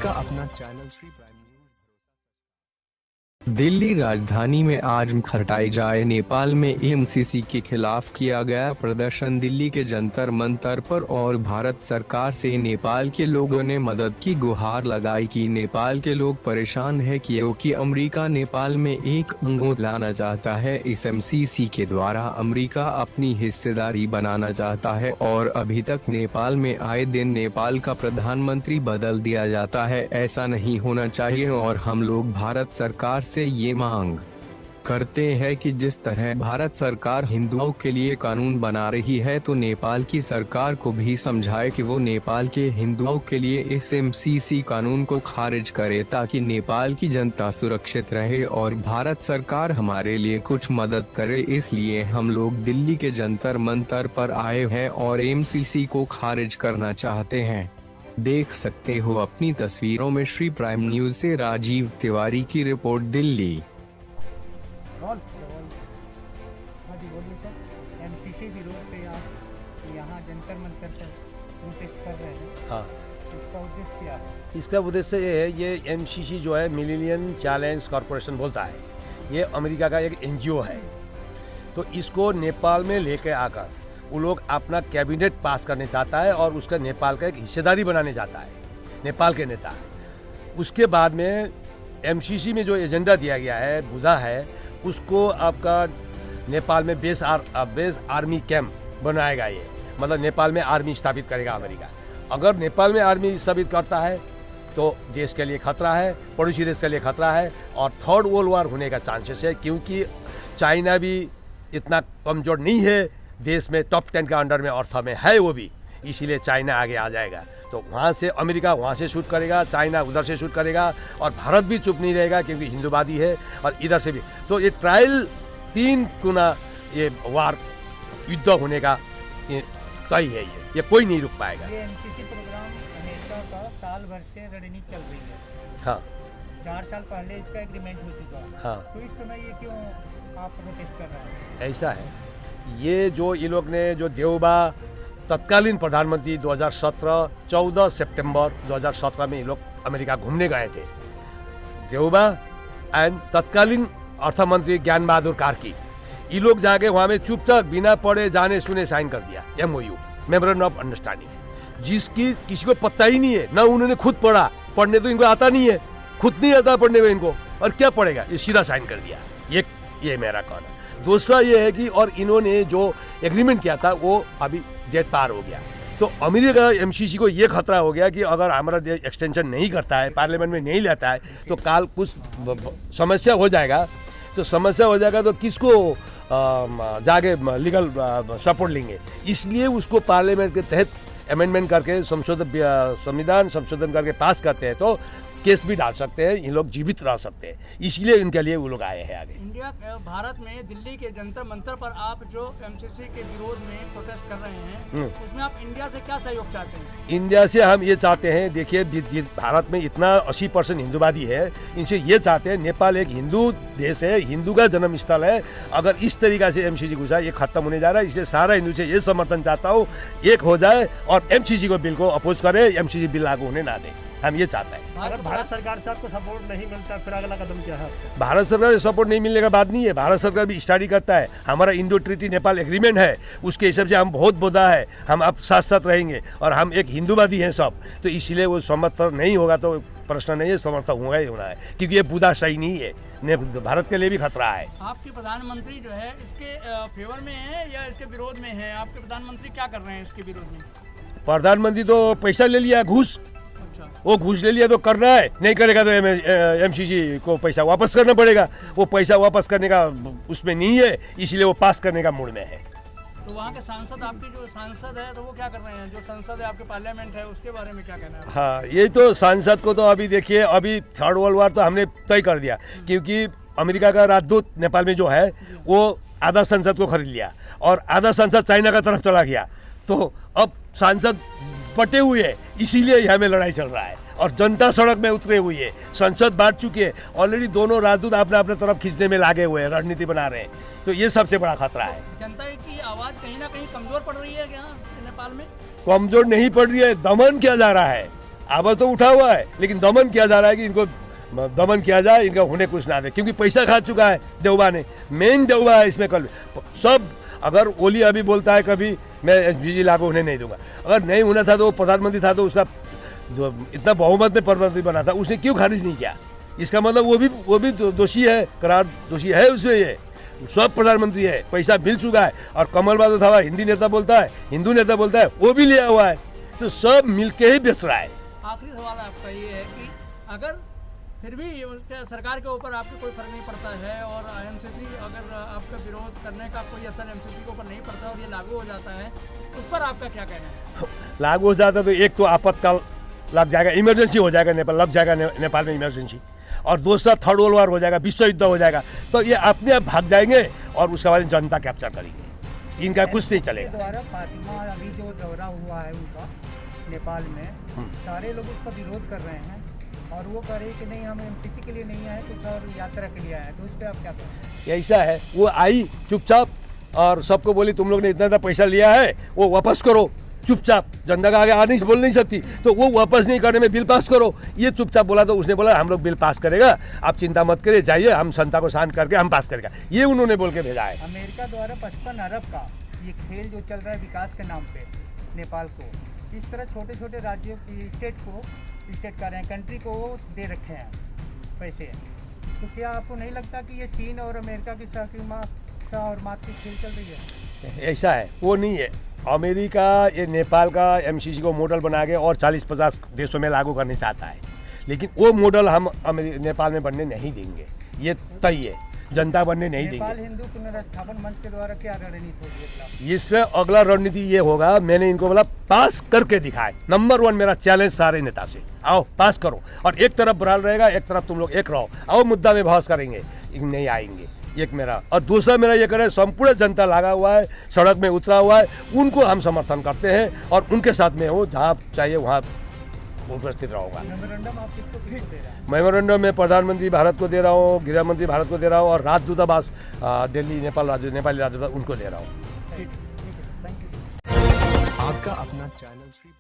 का अपना channel Shri prime news. Delhi राजधानी में आज खटाई जाए नेपाल में एमसीसी के खिलाफ किया गया प्रदर्शन। दिल्ली के जंतर मंतर पर और भारत सरकार से नेपाल के लोगों ने मदद की गुहार लगाई कि नेपाल के लोग परेशान हैं क्योंकि अमेरिका नेपाल में एक अंग लाना चाहता है। इस एमसीसी के द्वारा अमेरिका अपनी हिस्सेदारी बनाना चाहता है और अभी तक नेपाल में आए दिन नेपाल का प्रधानमंत्री बदल दिया जाता है। ऐसा नहीं होना चाहिए और हम लोग भारत सरकार से ये मांग करते हैं कि जिस तरह भारत सरकार हिंदुओं के लिए कानून बना रही है तो नेपाल की सरकार को भी समझाए कि वो नेपाल के हिंदुओं के लिए इस एमसीसी कानून को खारिज करे ताकि नेपाल की जनता सुरक्षित रहे और भारत सरकार हमारे लिए कुछ मदद करे। इसलिए हम लोग दिल्ली के जंतर मंतर पर आए हैं और एमसीसी को खारिज करना चाहते हैं। देख सकते हो अपनी तस्वीरों में श्री प्राइम न्यूज से राजीव तिवारी की रिपोर्ट दिल्ली। हाँ जी बोलिए सर। एमसीसी विरोध पे आप यहाँ जंतर मंतर पर प्रोटेस्ट कर रहे हैं। हाँ, इसका उद्देश्य क्या है? इसका उद्देश्य ये है, ये एमसीसी जो है मिलेनियम चैलेंज कॉरपोरेशन बोलता है, ये अमेरिका का एक एनजीओ है। तो इसको नेपाल में लेके आकर वो लोग अपना कैबिनेट पास करने चाहता है और उसका नेपाल का एक हिस्सेदारी बनाने चाहता है नेपाल के नेता। उसके बाद में एमसीसी में जो एजेंडा दिया गया है, बुझा है, उसको आपका नेपाल में बेस आर्मी कैंप बनाएगा। ये मतलब नेपाल में आर्मी स्थापित करेगा अमेरिका। अगर नेपाल में आर्मी स्थापित करता है तो देश के लिए खतरा है, पड़ोसी देश के लिए खतरा है और थर्ड वर्ल्ड वॉर होने का चांसेस है, क्योंकि चाइना भी इतना कमजोर नहीं है देश में, टॉप 10 का अंडर में अर्थ में है वो भी, इसीलिए चाइना आगे आ जाएगा। तो वहाँ से अमेरिका वहाँ से शूट करेगा, चाइना उधर से शूट करेगा और भारत भी चुप नहीं रहेगा क्योंकि हिंदूवादी है और इधर से भी। तो ये ट्रायल 3 गुना ये वार युद्ध होने का तय है। ये कोई नहीं रुक पाएगा। ये एमसीसी प्रोग्राम अमेरिका का साल भर से रणनीति चल रही है। हाँ, 4 साल पहले इसका एग्रीमेंट हो चुका है। हाँ, तो इस समय ये क्यों आप प्रोटेस्ट कर रहे हैं? ऐसा है, ये जो ये लोग ने जो देउबा तत्कालीन प्रधानमंत्री 2017 14 सितंबर 2017 में ये लोग अमेरिका घूमने गए थे। देउबा एंड तत्कालीन अर्थमंत्री ज्ञान बहादुर कार्की, ये लोग जाके वहाँ में चुपचाप बिना पढ़े जाने सुने साइन कर दिया एमओयू, मेमोरेंडम ऑफ अंडरस्टैंडिंग, जिसकी किसी को पता ही नहीं है, ना उन्होंने खुद पढ़ा। पढ़ने तो इनको आता नहीं है, खुद नहीं आता पढ़ने में इनको, और क्या पढ़ेगा, ये सीधा साइन कर दिया। ये मेरा कहना। दूसरा ये है कि और इन्होंने जो एग्रीमेंट किया था वो अभी डेट पार हो गया। तो अमेरिका एमसीसी को ये खतरा हो गया कि अगर हमारा एक्सटेंशन नहीं करता है, पार्लियामेंट में नहीं लेता है, तो काल कुछ समस्या हो जाएगा। तो समस्या हो जाएगा तो किसको जाके लीगल सपोर्ट लेंगे। इसलिए उसको पार्लियामेंट के तहत अमेंडमेंट करके संविधान संशोधन करके पास करते हैं तो केस भी डाल सकते हैं, ये लोग जीवित रह सकते हैं। इसलिए इनके लिए वो लोग आए हैं आगे। इंडिया भारत में दिल्ली के जंतर मंतर पर आप जो एमसीसी के विरोध में प्रोटेस्ट कर रहे हैं, उसमें आप इंडिया से क्या सहयोग चाहते हैं? इंडिया से हम ये चाहते हैं, देखिए भारत में इतना 80% हिंदूवादी है, इनसे ये चाहते हैं, नेपाल एक हिंदू देश है, हिंदू का जन्म स्थल है। अगर इस तरीका से एमसीसी घुसा, ये खत्म होने जा रहा है। इसलिए सारा हिंदू से ये समर्थन चाहता हूँ, एक हो जाए और एमसीसी को बिल को अपोज करे, एमसीसी बिल लागू होने ना दे। हम ये चाहते हैं। भारत सरकार से आपको सपोर्ट नहीं मिलता, फिर अगला कदम क्या है? भारत सरकार से सपोर्ट नहीं मिलने का बात नहीं है, भारत सरकार भी स्टडी करता है। हमारा इंडो ट्रीटी नेपाल एग्रीमेंट है, उसके हिसाब से हम बहुत बोधा है, हम अब साथ साथ रहेंगे और हम एक हिंदूवादी हैं सब। तो इसलिए वो समर्थन नहीं होगा तो प्रश्न नहीं है, समर्थन होगा ही होना है, क्योंकि ये बुधा सही नहीं है, भारत के लिए भी खतरा है। आपके प्रधानमंत्री जो है इसके फेवर में है या इसके विरोध में है? आपके प्रधानमंत्री क्या कर रहे हैं इसके विरोध में? प्रधानमंत्री तो पैसा ले लिया, घूस, वो घूस ले लिया तो करना है, नहीं करेगा तो एमसीसी को पैसा वापस करना पड़ेगा। वो पैसा वापस करने का उसमें नहीं है, इसलिए वो पास करने का मूड में है। तो वहाँ के सांसद, आपके जो सांसद है, तो वो क्या कर रहे हैं? जो संसद है आपके पार्लियामेंट है, उसके बारे में क्या कहना है? हाँ, ये तो सांसद को तो अभी देखिए, अभी थर्ड वर्ल्ड वॉर तो हमने तय कर दिया, क्योंकि अमेरिका का राजदूत नेपाल में जो है वो आधा संसद को खरीद लिया और आधा संसद चाइना का तरफ चला गया। तो अब सांसद बटे हुए है, इसीलिए यहाँ में लड़ाई चल रहा है और जनता सड़क में उतरे हुई है। संसद बांट चुकी है ऑलरेडी, दोनों राजदूत अपने अपने तरफ खींचने में लागे हुए हैं, रणनीति बना रहे हैं। तो ये सबसे बड़ा खतरा है। जनता की आवाज कहीं ना कहीं कमजोर पड़ रही है क्या नेपाल में? कमजोर नहीं पड़ रही है, दमन किया जा रहा है। आवाज तो उठा हुआ है, लेकिन दमन किया जा रहा है कि इनको दमन किया जाए, इनका होने कुछ ना दे, क्योंकि पैसा खा चुका है देवबा ने। मेन देवबा है इसमें। कल सब अगर ओली अभी बोलता है कभी मैं एसपीजी लागू होने नहीं दूंगा, अगर नहीं होना था तो वो प्रधानमंत्री था तो उसका जो इतना बहुमत में प्रधानमंत्री बना था उसने क्यों खारिज नहीं किया? इसका मतलब वो भी दोषी है, करार दोषी है उसमें। ये सब प्रधानमंत्री है, पैसा मिल चुका है। और कमल बादल था हिंदी नेता बोलता है, हिंदू नेता बोलता है, वो भी लिया हुआ है, तो सब मिलके ही बेच रहा है। आखिरी सवाल आपका ये है कि अगर फिर भी उसके सरकार के ऊपर आपको कोई फर्क नहीं पड़ता है और एमसीसी अगर आपका विरोध करने का कोई असर एमसीसी के ऊपर नहीं पड़ता और ये लागू हो जाता है, उस पर आपका क्या कहना है? लागू हो जाता तो एक तो आपातकाल लग जाएगा, इमरजेंसी हो जाएगा, नेपाल लग जाएगा नेपाल में इमरजेंसी, और दूसरा थर्ड वर्ल्ड वार हो जाएगा, विश्व युद्ध हो जाएगा, तो ये अपने आप भाग जाएंगे और उसके बाद जनता कैप्चर करेंगे। इनका कुछ नहीं चलेगा। द्वारा फातिमा अभी जो दौरा हुआ है उनका नेपाल में, सारे लोग उसका विरोध कर रहे हैं और वो कह रहे हैं कि नहीं हम एमसीसी के लिए नहीं आए, कुछ और यात्रा के लिए आए हैं, तो उस पर आप क्या कहें? ऐसा है, वो आई चुपचाप और सबको बोली तुम लोग ने इतना पैसा लिया है वो वापस करो, चुपचाप, जनता का आगे आ नहीं बोल नहीं सकती, तो वो वापस नहीं करने में बिल पास करो, ये चुपचाप बोला। तो उसने बोला हम लोग बिल पास करेगा, आप चिंता मत करिए, जाइए, हम जनता को शांत करके हम पास करेगा, ये उन्होंने बोल के भेजा है। अमेरिका द्वारा 55 अरब का ये खेल जो चल रहा है विकास के नाम पे नेपाल को, इस तरह छोटे छोटे राज्यों की स्टेट कर रहे हैं, कंट्री को दे रखे हैं पैसे, तो क्या आपको नहीं लगता कि ये चीन और अमेरिका की सह और मात की खेल चल रही है? ऐसा है, वो नहीं है। अमेरिका ये नेपाल का एमसीसी को मॉडल बना के और 40-50 देशों में लागू करना चाहता है, लेकिन वो मॉडल हम नेपाल में बनने नहीं देंगे, ये तय है, जनता बनने नहीं नेपाल देंगे। हिंदू पुनर्स्थापन मंच के द्वारा क्या रणनीति होगी? इसमें अगला रणनीति ये होगा, मैंने इनको बोला पास करके दिखाए। नंबर 1 मेरा चैलेंज सारे नेता से, आओ पास करो, और एक तरफ बराल रहेगा, एक तरफ तुम लोग एक रहो, आओ मुद्दा में बहस करेंगे, नहीं आएंगे, एक मेरा। और दूसरा मेरा ये करें, संपूर्ण जनता लगा हुआ है, सड़क में उतरा हुआ है, उनको हम समर्थन करते हैं और उनके साथ में हो, जहाँ चाहिए वहाँ उपस्थित रहूँगा। मेमोरेंडम आप किसको दे रहे हैं? मेमोरेंडम में प्रधानमंत्री भारत को दे रहा हूँ, गृह मंत्री भारत को दे रहा हूँ, और राजदूतावास दिल्ली नेपाली राजदूतावास उनको दे रहा हूँ। ठीक है, थैंक यू। आपका अपना चैनल श्री